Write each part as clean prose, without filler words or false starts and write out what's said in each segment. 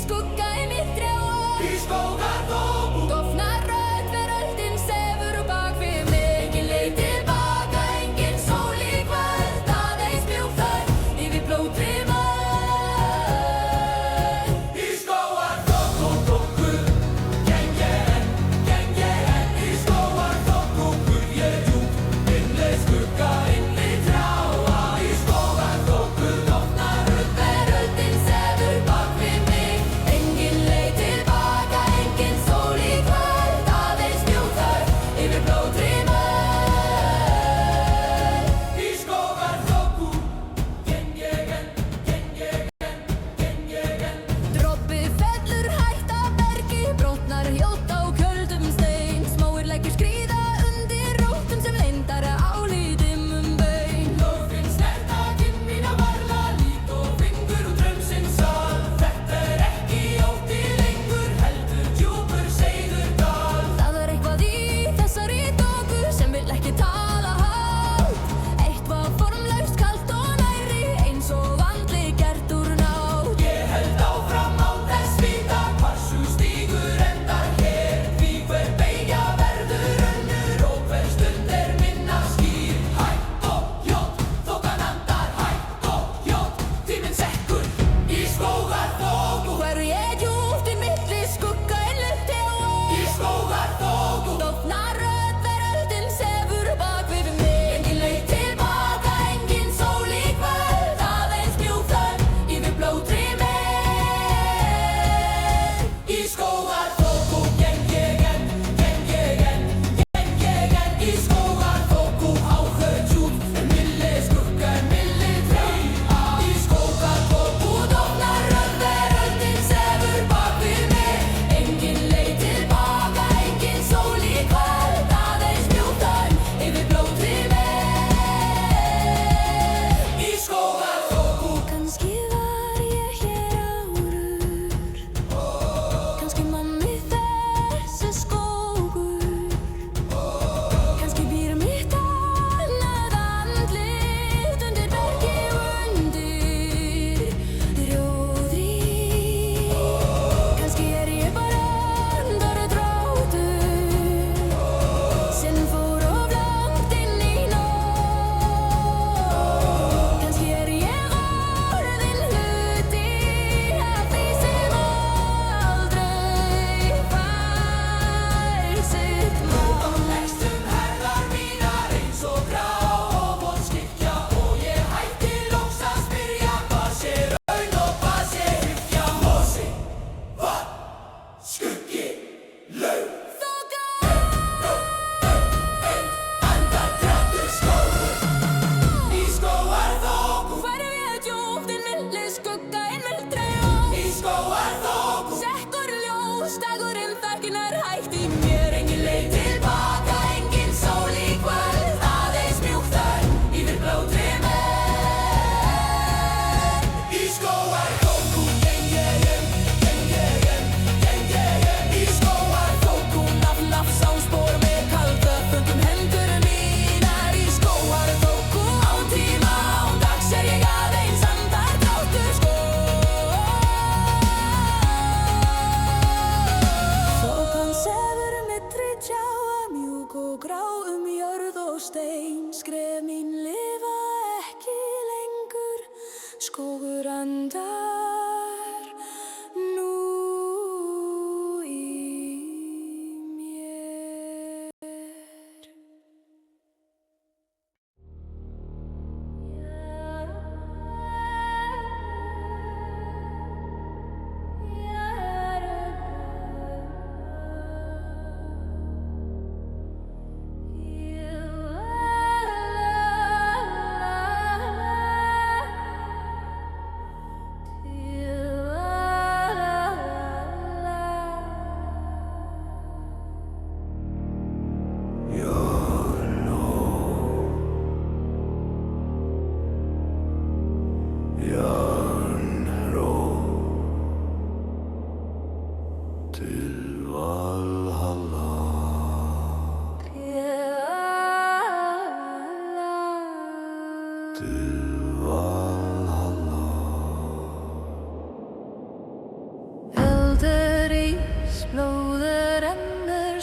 skugga í myrkri og Í skógarþoku dofnar rödd, veröldin sefur bak við mig. Engin leið tilbaka, engin sól í kvöld, aðeins mjúk þögn yfir blóðri völd. Í skógarþoku geng ég enn Í skógarþoku ég djúp innleið skugga inn í trjáa Í skógarþoku Dofnar rödd, veröldin sefur bak við mig. Engin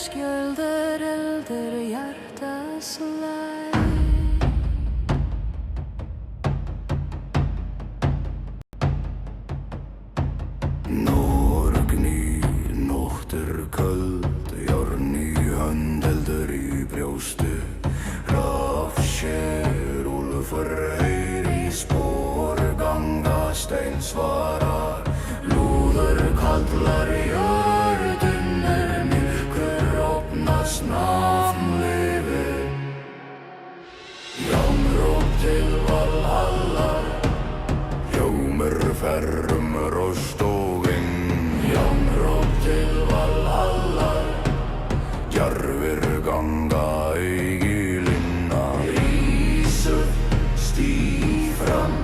skjöldur eldur hjartaslæ Norgný, nótt köld, járn í hönd, eldur í brjóstu Rafsér, úlfur heyri spór, ganga steinsvarar Lúður kallar jörðin myrkur opnast nafnlifi Jánróp til Valhallar Hjómur ferrum rostóginn Jánróp til Valhallar Djarfir ganga eigi linna Rísu, stíg fram,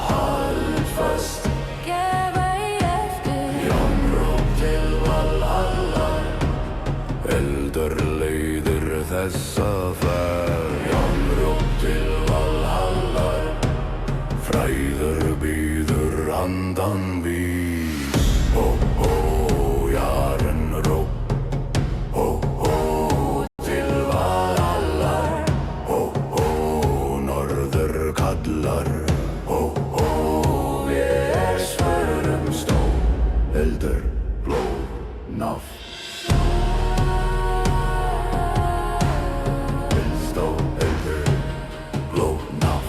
hald fast Gefa í eftir Jánróp til Valhallar Eldur leiðir þessa ferð Jánróp til Valhallar Fræður býður handan vís Hó, hó, jaren róp Hó, hó, til Valhallar Hó, hó, norður kallar Hó, hó, við svörum stó Eldur, blóð, nátt Stó, eldur, blóð, nátt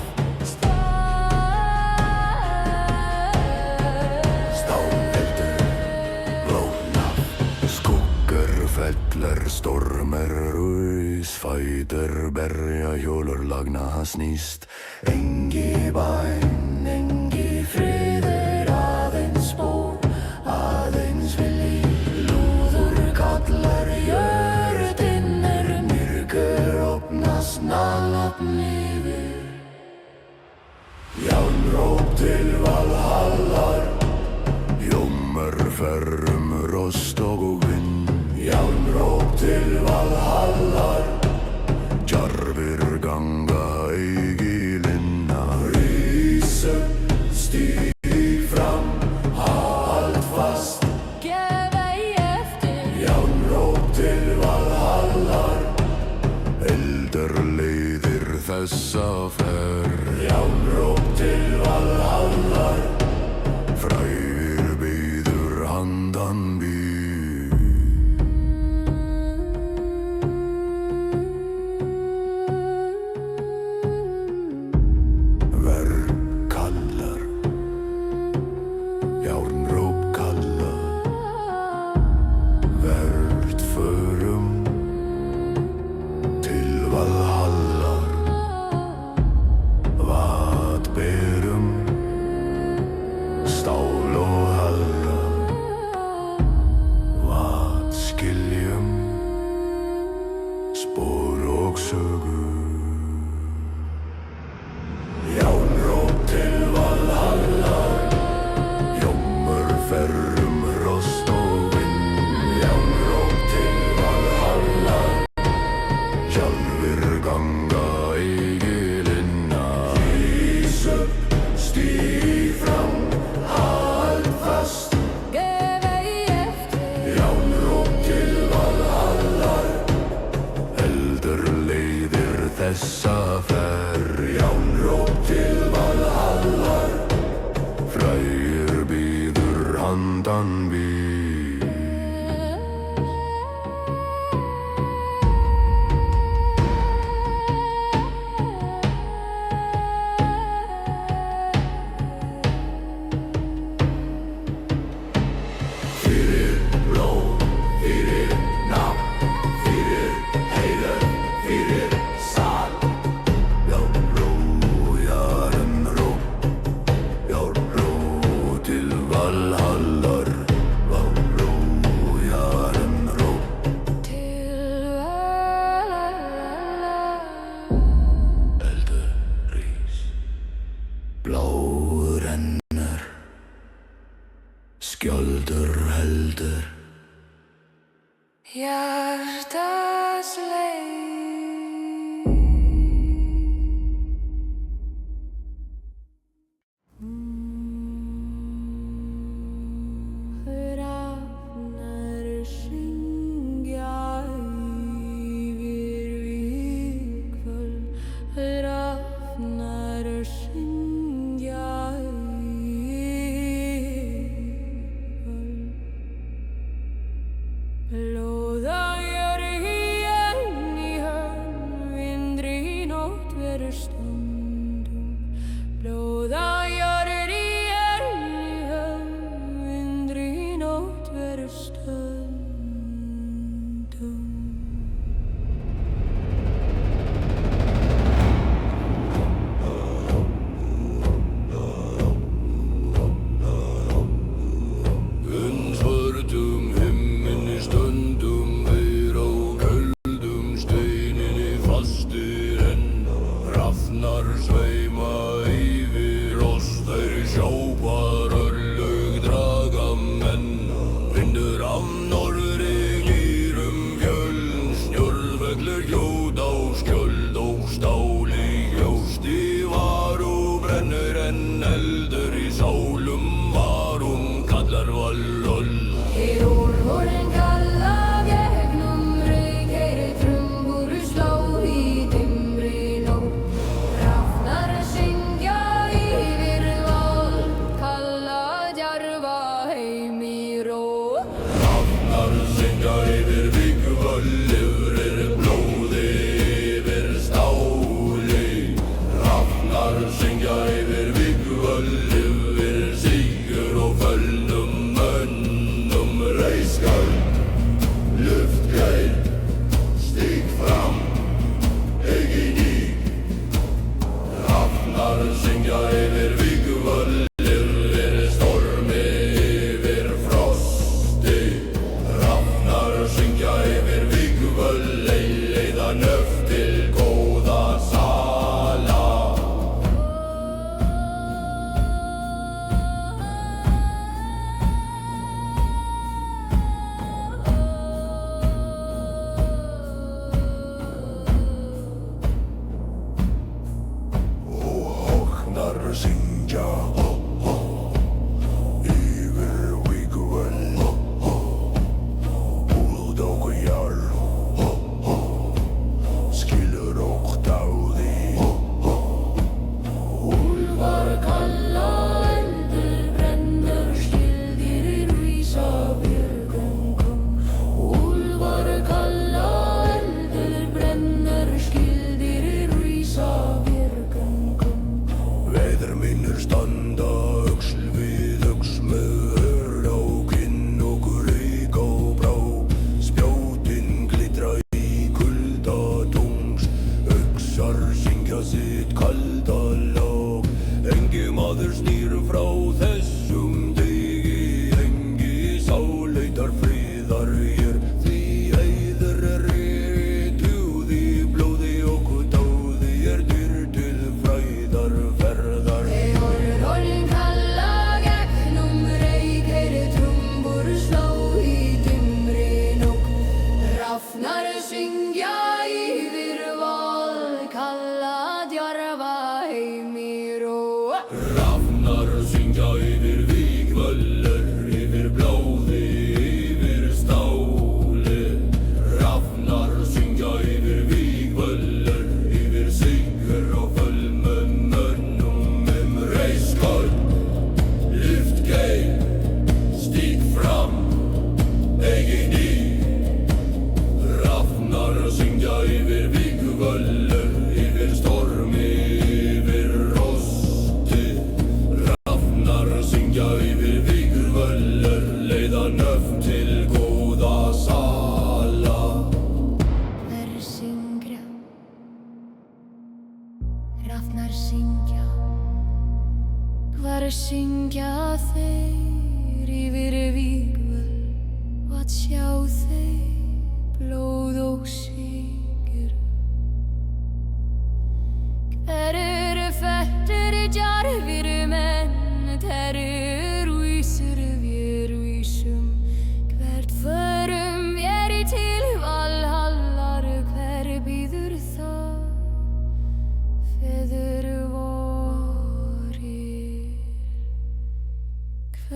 Feller stormer rús Fætur berja hjólur lagna snýst Engi bæn, engi friður Aðeins bór, aðeins vilji Lúður kallar jörðin myrkur opnast nafn yfir Jánróp til Valhallar Hjómur ferrum rostog og vind Jánróp til Valhallar Djarfir ganga eigi linna Rísu, stíg fram, hald fast Gefa í eftir Jánróp til Valhallar Eldur leiðir þessa ferð Jánróp til Valhallar Fræðir býður handan býð Skjöldur heldur Hjartasleið Rafnar syngja í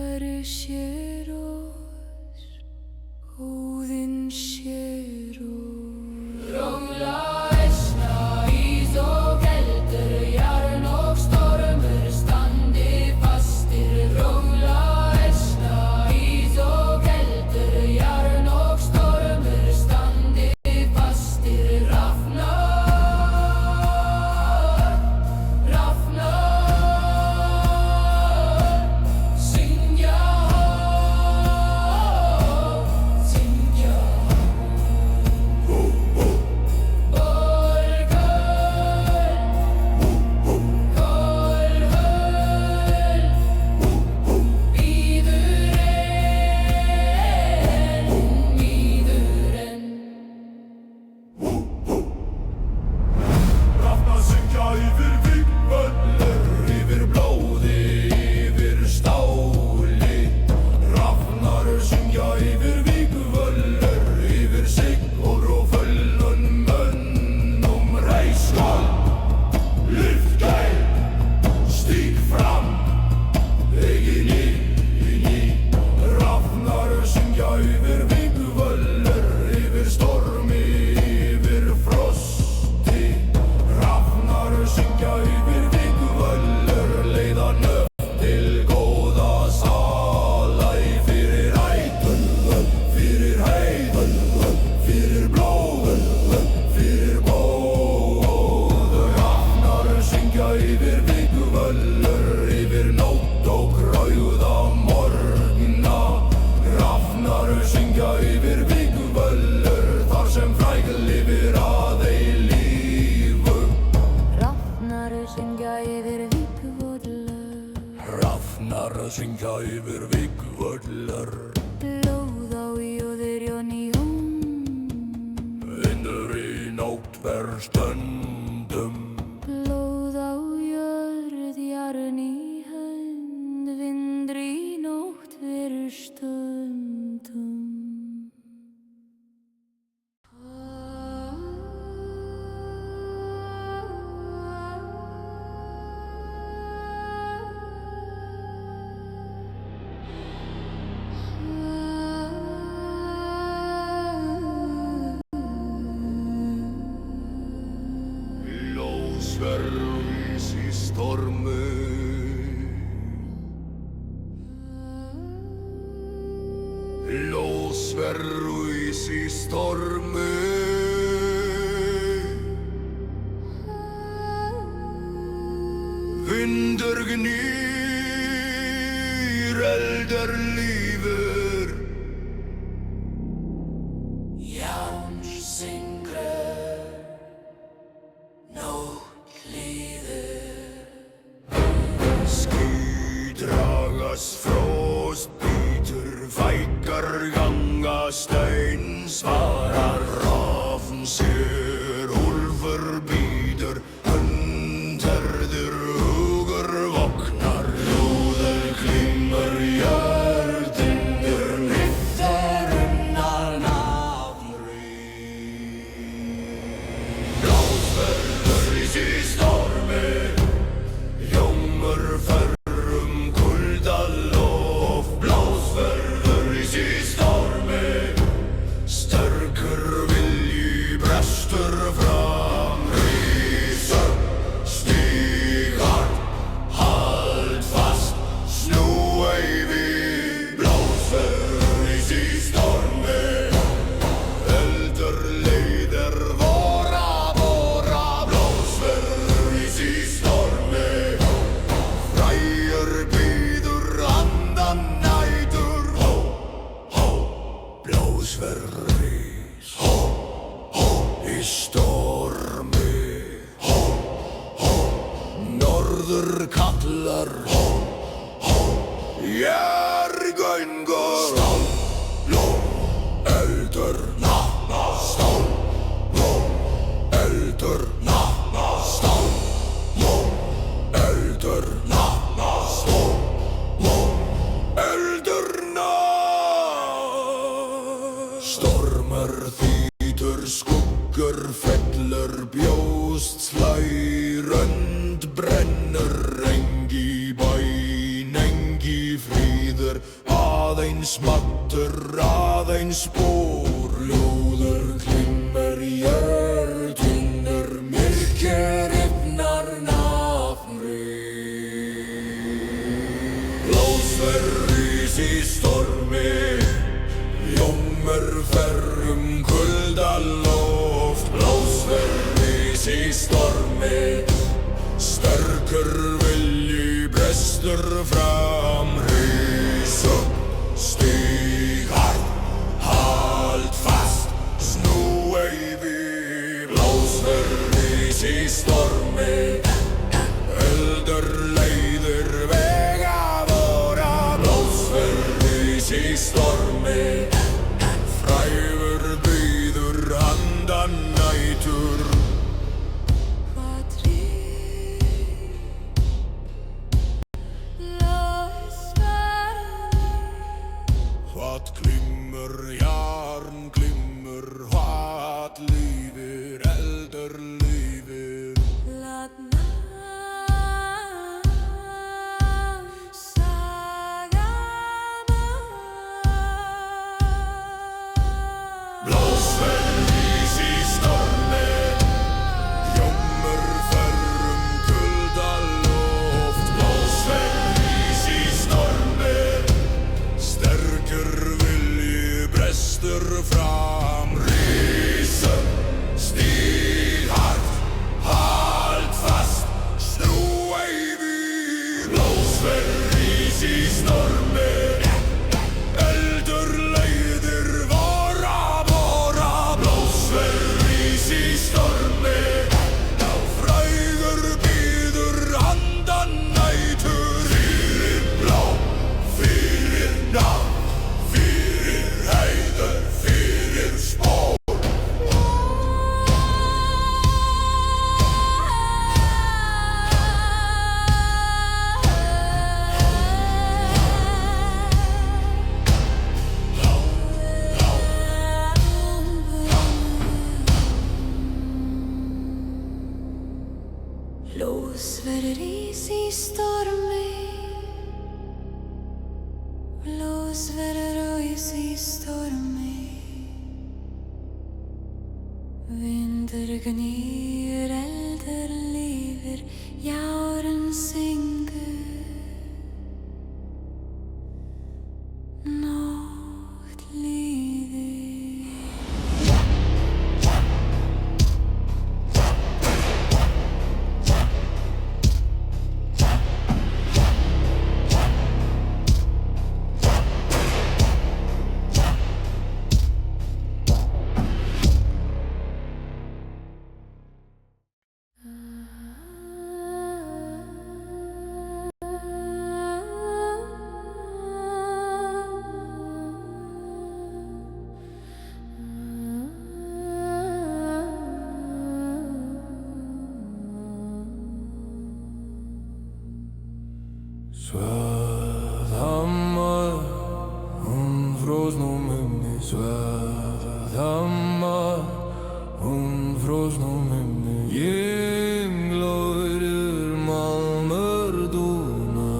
færir sér oss, Óðinn sér oss. Róla, esna, ís og keldur, jarn og stormur standi fastir. Róla, esna, ís og keldur, jarn og stormur standi fastir. Rafnar, syngja syngja Rafnar syngja yfir vígvöllur, yfir blóði, yfir stáli. Rafnar syngja yfir vígvöllur, yfir sigur og föllun mönnum. Reis skál, lyft gæl, stíg fram, eigin í. Rafnar syngja yfir vígvöllur, yfir stormi, yfir frosti. Rafnar syngja yfir vígvöllur, leiða nöfn til góða sala. Fyrir ætun, fyrir heiðun, fyrir blóðun, fyrir góðu. Rafnar syngja yfir vígvöllur, yfir nótt og rauða morgna. Rafnar syngja yfir vígvöllur, þar sem fræg lifir að eilífu. Rafnar syngja yfir vígvöllur, Rafnar syngja yfir vígvöllur, blóð á jóðir jón í jón. vindur í nótt ver stöndum. Blóð á jörð, jarn í hönd, vindur í nótt ver stundum. Ljósverðis í stormi, ljósverðis í stormi. Vindur gnýr, eldar lífur. Jáns syngur, nótt líður. Ský dragast, frost bítur, fækkar ganga, stein svarar. Rafn sér, úlfur bítur, hundherður hugur vognar. Ljóður klimur, jörðindur, nýttar unnar nafnrýr. Blásverður í stormi, ljómur förrum kuldalof. Blásverður í stormi, sterkur vilji brestur fram. Rísa, stíg hart, hald fast, snúa yfir. Blásverður í stormi, eldur leiðir vora. Blásverður í stormi, frægur bíður andan nætur. Blásverður í stormi, norður kallar, jærgöngur. Eldur, eldur, eldur, eldurna. Stormur þýtur, skuggur fellur, bjóst slær, rönd brennur. Engi bæn, engi fríður, aðeins mattur, aðeins búr. Ljóður glimmer, jörgtinnur, myrkir yfnar nafnri. Blóðsver rís í stormi, ljómur ferrum kuldaloft. Blóðsver rís í stormi, sterkur vilji brestur fram. Rís upp, stíg hart, hald fast, snú ei við. Blóðsver rís í stormi, eldur leiðir vega vora. Blóðsver rís í stormi, frægur býður handan nætur. Hvað glimmur, jarn glimmur, hvað lífir, eldur lífir. Blóðsver rís í stormi, ljómur ferrum kuldaloft. Blóðsver rís í stormi, sterkur vilji brestur fram. Rís upp, stíg hart, hald fast, snú ei við. Blóðsver rís í stormi, eldur leiðir vora vora. Blóðsver rís í stormi, frægur býður handan nætur. Fyrir blá, fyrir nafn, fyrir heiður, fyrir spór. Blóðsver rís í stormi, blóðsver rís í stormi. Vindur gnýr, eldur lífir, járn syngur. Nótt líður. Svefðamma, hún frós nú með mig. Svefðamma, hún frós nú með mig. Ég glóður malmur dúna,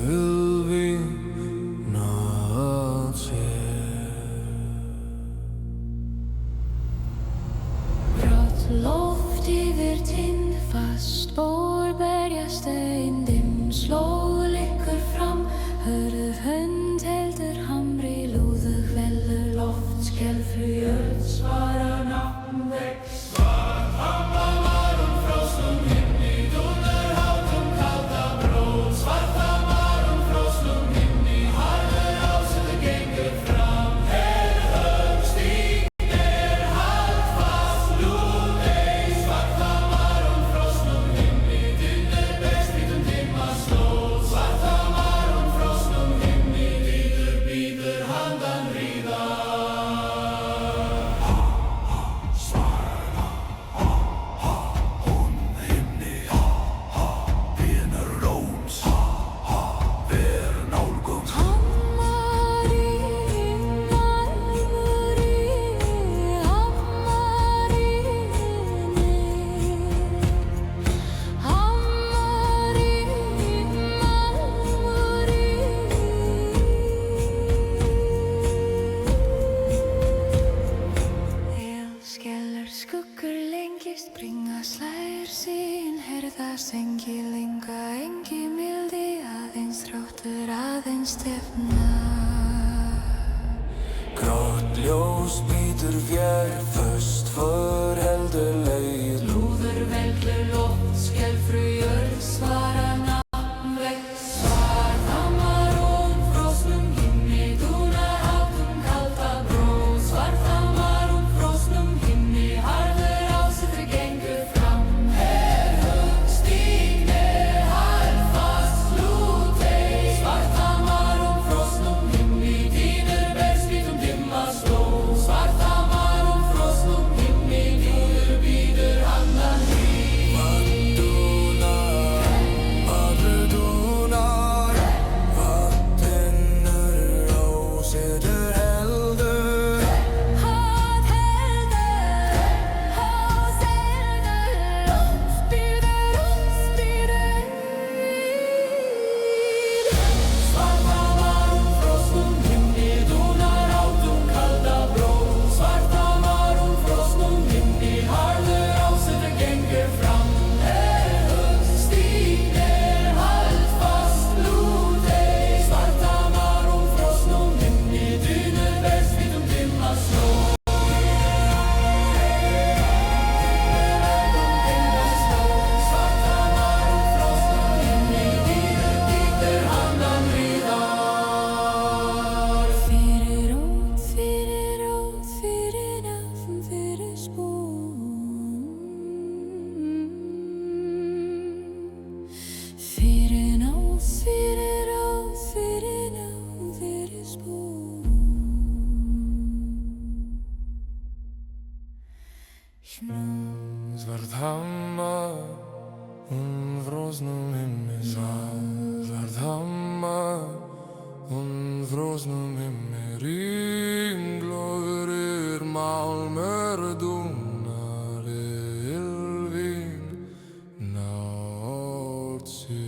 elvína að sér. Grátt loft yfir tindfast ból, berjastein dimm slóð liggur fram. Hörð hönd heldur hamri, lúðug vellur loft. Grått ljós bítur fjær, föst för heldur leið. Lúður veldur loft, skelfru jörð, svara nafnvegg. Svartamar og frosnum himni, dúnar hátum kalda bró. Svartamar og frosnum himni, harður ásetri gengur fram. Högstíg með harðfast lútei. Svartamar og frosnum himni, dýnur bergspýtum dimma sló. Svartamar og frosnum himni, lúður bíður handan hrí. Vatn vatnur ásetur heldur. Hat heldur, hás eldur, lómsbýður. Svartamar og frosnum himni, dúnar hátum kalda bró. Svartamar og frosnum himni, harður ásetri gengur fram. Högstíg með harðfast lútei. Svartamar og frosnum himni, dýnur bergspýtum dimma sló. Svartamar og frosnum himni, dýnur bítur handan hríðar. Fyrir rót, fyrir nafn, fyrir spún. Fyrir nótt, fyrir rót, fyrir nafn, fyrir spún. Svarthamar, frosnum himni. Svarthamar, frosnum himni. Ringloðrir málmur dúnar ylvín náttsins.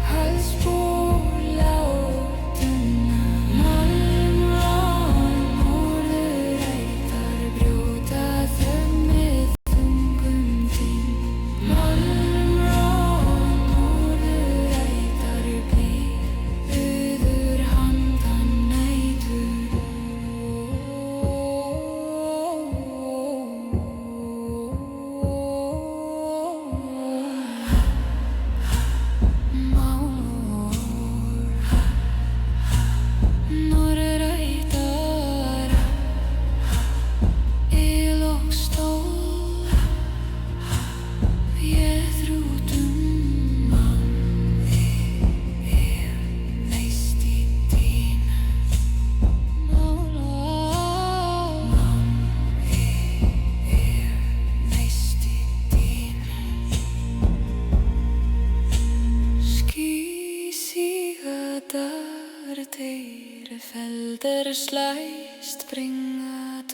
Hals på Ihre Felder schleißt, bringet